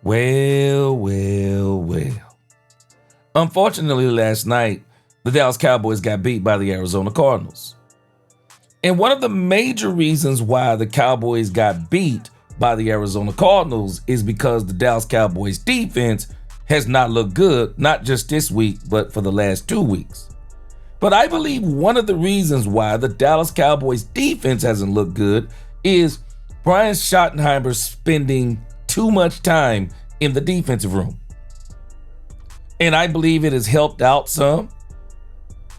Well. Unfortunately, last night, the Dallas Cowboys got beat by the Arizona Cardinals. And one of the major reasons why the Cowboys got beat by the Arizona Cardinals is because the Dallas Cowboys defense has not looked good, not just this week, but for the last 2 weeks. But I believe one of the reasons why the Dallas Cowboys defense hasn't looked good is Brian Schottenheimer spending too much time in the defensive room. And I believe it has helped out some.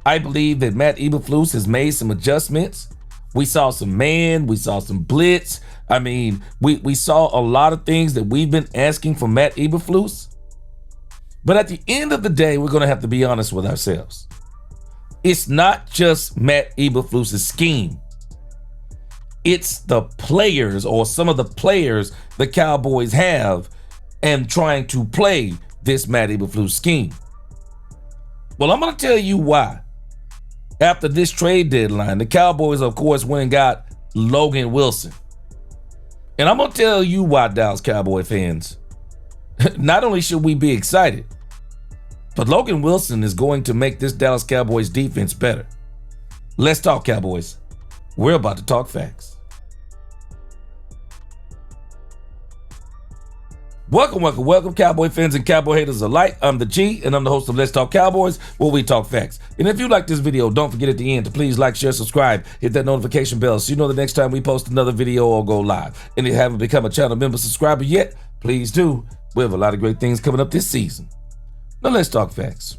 I believe that Matt Eberflus has made some adjustments. We saw some man, we saw some blitz. I mean, we saw a lot of things that we've been asking from Matt Eberflus. But at the end of the day, we're going to have to be honest with ourselves. It's not just Matt Eberflus' scheme. It's the players, or some of the players the Cowboys have, and trying to play this Matt Eberflus scheme. Well, I'm going to tell you why. After this trade deadline, the Cowboys, of course, went and got Logan Wilson. And I'm going to tell you why, Dallas Cowboy fans. Not only should we be excited, but Logan Wilson is going to make this Dallas Cowboys defense better. Let's talk Cowboys. We're about to talk facts. Welcome, Cowboy fans and Cowboy haters alike. I'm the G, and I'm the host of Let's Talk Cowboys, where we talk facts. And if you like this video, don't forget at the end to please like, share, subscribe, hit that notification bell so you know the next time we post another video or go live. And if you haven't become a channel member subscriber yet, please do. We have a lot of great things coming up this season. Now let's talk facts.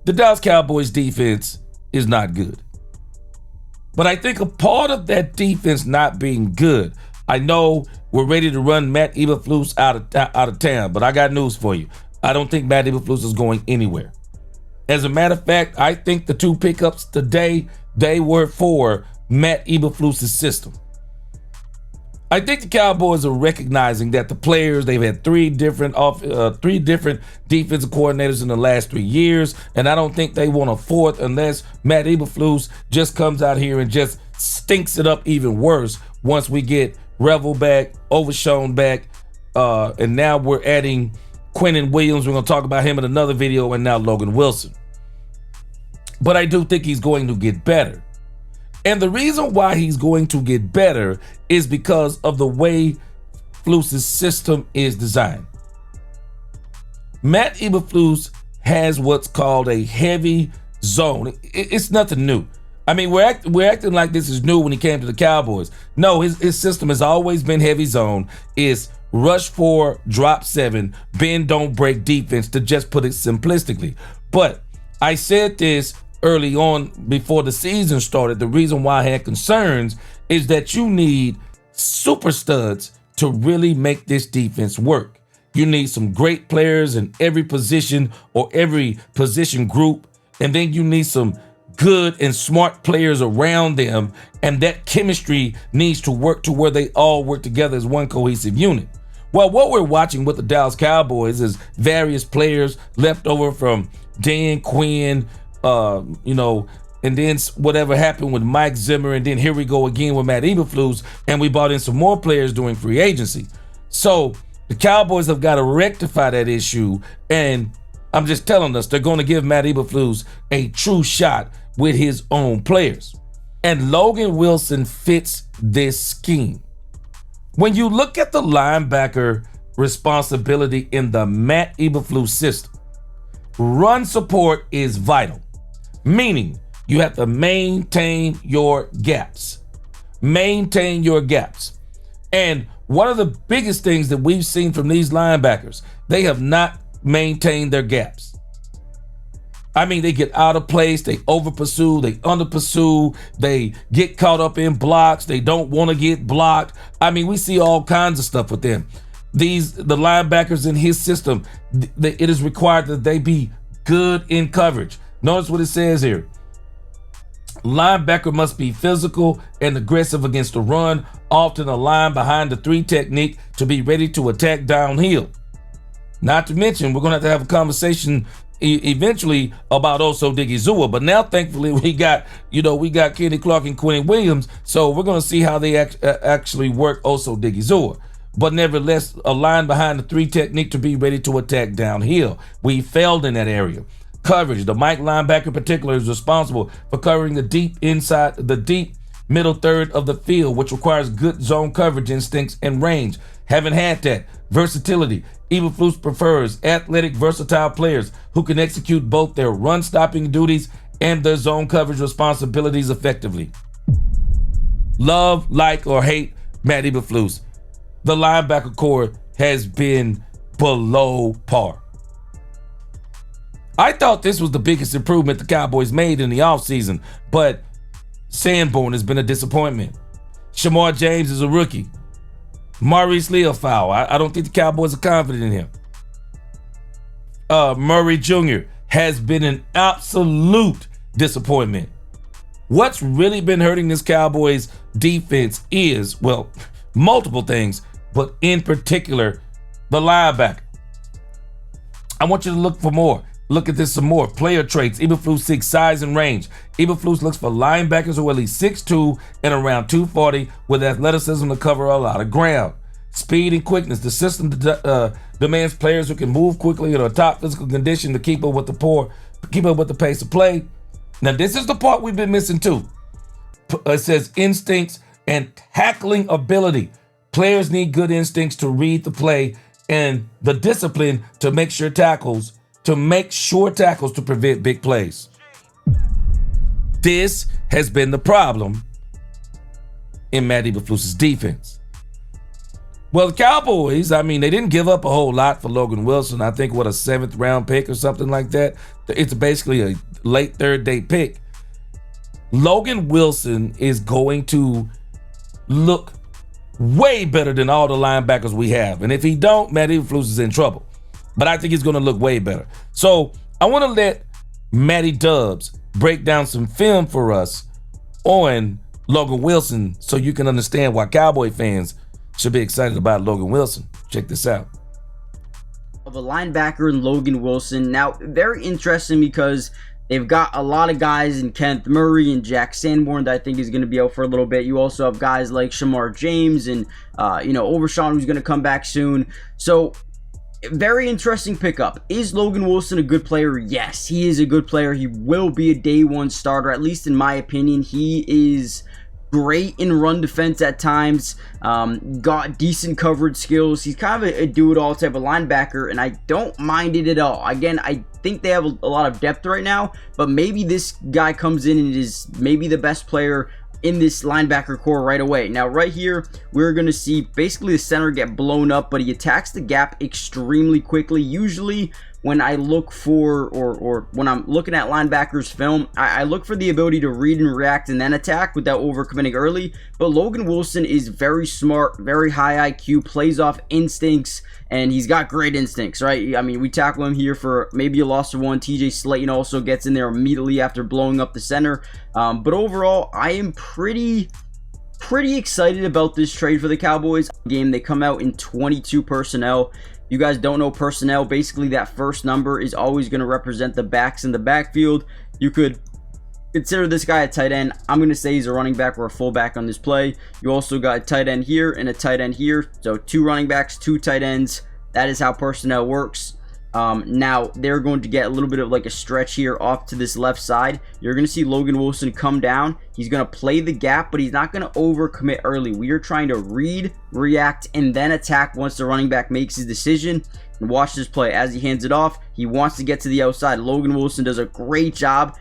The Dallas Cowboys defense is not good. But I think a part of that defense not being good, I know we're ready to run Matt Eberflus out of town, but I got news for you. I don't think Matt Eberflus is going anywhere. As a matter of fact, I think the 2 pickups today, they were for Matt Eberflus' system. I think the Cowboys are recognizing that the players, they've had three different defensive coordinators in the last 3 years, and I don't think they want a fourth unless Matt Eberflus just comes out here and just stinks it up even worse once we get Revel back, Overshown back, and now we're adding Quinnen Williams. We're going to talk about him in another video, and now Logan Wilson. But I do think he's going to get better. And the reason why he's going to get better is because of the way Eberflus' system is designed. Matt Eberflus has what's called a heavy zone. It's nothing new. I mean, we're acting like this is new when he came to the Cowboys. No, his system has always been heavy zone. It's rush 4, drop 7, bend, don't break defense, to just put it simplistically. But I said this early on before the season started. The reason why I had concerns is that you need super studs to really make this defense work. You need some great players in every position or every position group, and then you need some good and smart players around them, and that chemistry needs to work to where they all work together as one cohesive unit. Well, what we're watching with the Dallas Cowboys is various players left over from Dan Quinn, and then whatever happened with Mike Zimmer, and then here we go again with Matt Eberflus, and we brought in some more players during free agency. So the Cowboys have got to rectify that issue, and I'm just telling us they're going to give Matt Eberflus a true shot with his own players. And Logan Wilson fits this scheme. When you look at the linebacker responsibility in the Matt Eberflus system, run support is vital, meaning you have to maintain your gaps. Maintain your gaps. And one of the biggest things that we've seen from these linebackers, they have not maintained their gaps. I mean, they get out of place, they over pursue, they under pursue, they get caught up in blocks, they don't want to get blocked. I mean, we see all kinds of stuff with them. The linebackers in his system, it is required that they be good in coverage. Notice what it says here. Linebacker must be physical and aggressive against the run, often a line behind the 3 technique to be ready to attack downhill. Not to mention, we're going to have a conversation eventually about Oso Digizua, but now thankfully we got Kenny Clark and Quinnen Williams, so we're going to see how they actually work Oso Digizua. but nevertheless a line behind the 3 technique to be ready to attack downhill. We failed in that area. Coverage. The Mike linebacker in particular is responsible for covering the deep middle third of the field, which requires good zone coverage instincts and range. Haven't had that. Versatility. Eberflus prefers athletic, versatile players who can execute both their run-stopping duties and their zone coverage responsibilities effectively. Love, like, or hate Matt Eberflus, the linebacker core has been below par. I thought this was the biggest improvement the Cowboys made in the offseason, but Sanborn has been a disappointment. Shamar James is a rookie. Maurice Leofau, I don't think the Cowboys are confident in him. Murray Jr. has been an absolute disappointment. What's really been hurting this Cowboys defense is, well, multiple things, but in particular, the linebacker. I want you to look for more. Look at this some more. Player traits. Eberflus seeks size and range. Eberflus looks for linebackers who are at least 6'2" and around 240 with athleticism to cover a lot of ground. Speed and quickness. The system demands players who can move quickly in a top physical condition to keep up with the pace of play. Now, this is the part we've been missing too. It says instincts and tackling ability. Players need good instincts to read the play and the discipline to make sure tackles to prevent big plays. This has been the problem in Matt Eberflus's defense. Well, the Cowboys, they didn't give up a whole lot for Logan Wilson. I think, a 7th round pick or something like that. It's basically a late 3rd-day pick. Logan Wilson is going to look way better than all the linebackers we have. And if he don't, Matt Eberflus is in trouble. But I think he's going to look way better. So I want to let Matty Dubs break down some film for us on Logan Wilson so you can understand why Cowboy fans should be excited about Logan Wilson. Check this out. Of a linebacker in Logan Wilson. Now, very interesting because they've got a lot of guys in Kenneth Murray and Jack Sanborn that I think is going to be out for a little bit. You also have guys like Shamar James and, Overshawn, who's going to come back soon. So, very interesting pickup. Is Logan Wilson a good player? Yes, he is a good player. He will be a day one starter, at least in my opinion. He is great in run defense at times, got decent coverage skills. He's kind of a do-it-all type of linebacker, and I don't mind it at all. Again, I think they have a lot of depth right now, but maybe this guy comes in and is maybe the best player in this linebacker core right away. Now, right here, we're going to see basically the center get blown up, but he attacks the gap extremely quickly. Usually, when I look for, or when I'm looking at linebackers film, I look for the ability to read and react and then attack without overcommitting early. But Logan Wilson is very smart, very high IQ, plays off instincts, and he's got great instincts, right? We tackle him here for maybe a loss of 1. TJ Slayton also gets in there immediately after blowing up the center. But overall, I am pretty excited about this trade for the Cowboys. Game, they come out in 22 personnel. You guys don't know personnel. Basically, that first number is always going to represent the backs in the backfield. You could consider this guy a tight end. I'm going to say he's a running back or a fullback on this play. You also got a tight end here and a tight end here. So 2 running backs, 2 tight ends. That is how personnel works. Now, they're going to get a little bit of like a stretch here off to this left side. You're going to see Logan Wilson come down. He's going to play the gap, but he's not going to overcommit early. We are trying to read, react, and then attack once the running back makes his decision. And watch this play. As he hands it off, he wants to get to the outside. Logan Wilson does a great job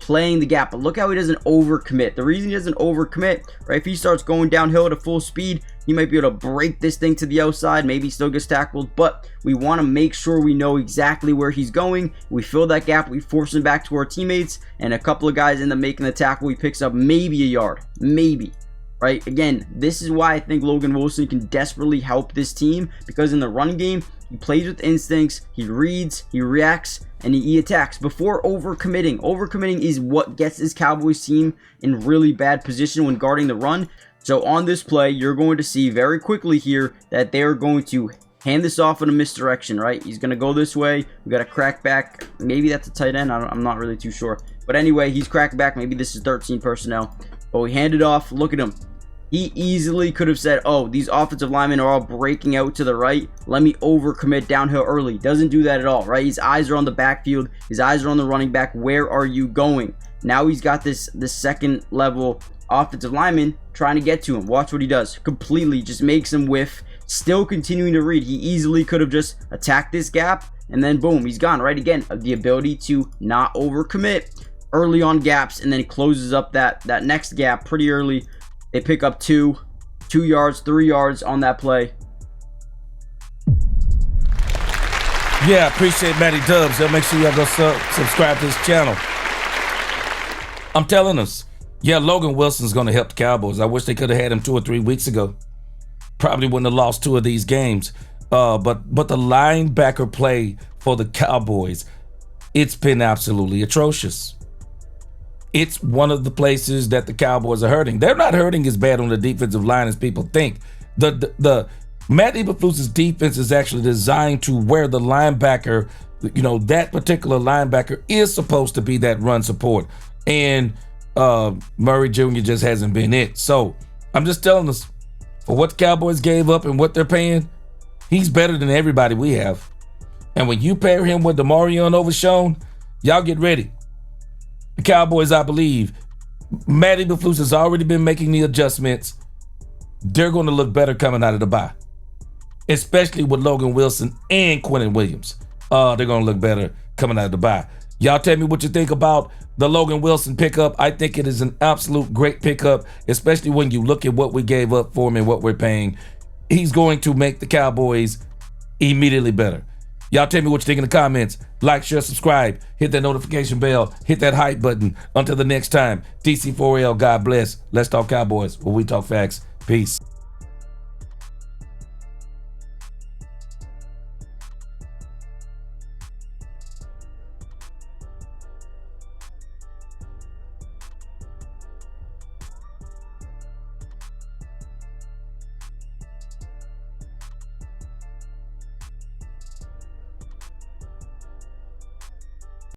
playing the gap, but look how he doesn't overcommit. The reason he doesn't overcommit, right, if he starts going downhill at a full speed, he might be able to break this thing to the outside. Maybe he still gets tackled, but we want to make sure we know exactly where he's going. We fill that gap, we force him back to our teammates, and a couple of guys end up making the tackle. He picks up maybe a yard, maybe. Right? Again, this is why I think Logan Wilson can desperately help this team, because in the running game, he plays with instincts, he reads, he reacts, and he attacks before overcommitting. Overcommitting is what gets this Cowboys team in really bad position when guarding the run. So on this play, you're going to see very quickly here that they're going to hand this off in a misdirection, right? He's going to go this way. We got a crack back. Maybe that's a tight end. I'm not really too sure. But anyway, he's cracked back. Maybe this is 13 personnel. But we hand it off. Look at him. He easily could have said, oh, these offensive linemen are all breaking out to the right. Let me overcommit downhill early. Doesn't do that at all, right? His eyes are on the backfield. His eyes are on the running back. Where are you going? Now he's got this second level offensive lineman trying to get to him. Watch what he does. Completely just makes him whiff. Still continuing to read. He easily could have just attacked this gap, and then boom, he's gone, right? Again, the ability to not overcommit early on gaps, and then closes up that next gap pretty early. They pick up 2 yards, 3 yards on that play. Yeah, appreciate Matty Dubs. Make sure y'all go subscribe to his channel. I'm telling us, yeah, Logan Wilson's going to help the Cowboys. I wish they could have had him 2 or 3 weeks ago. Probably wouldn't have lost 2 of these games. But the linebacker play for the Cowboys, it's been absolutely atrocious. It's one of the places that the Cowboys are hurting. They're not hurting as bad on the defensive line as people think. The Matt Eberflus's defense is actually designed to where the linebacker, that particular linebacker is supposed to be that run support. And Murray Jr. just hasn't been it. So I'm just telling us, for what the Cowboys gave up and what they're paying, he's better than everybody we have. And when you pair him with Demarion Overshown, y'all get ready. The Cowboys, I believe, Matt Eberflus has already been making the adjustments. They're going to look better coming out of the bye, especially with Logan Wilson and Quentin Williams. They're going to look better coming out of the bye. Y'all tell me what you think about the Logan Wilson pickup. I think it is an absolute great pickup, especially when you look at what we gave up for him and what we're paying. He's going to make the Cowboys immediately better. Y'all tell me what you think in the comments. Like, share, subscribe, hit that notification bell, hit that hype button. Until the next time, DC4L, God bless. Let's talk Cowboys, where we talk facts. Peace.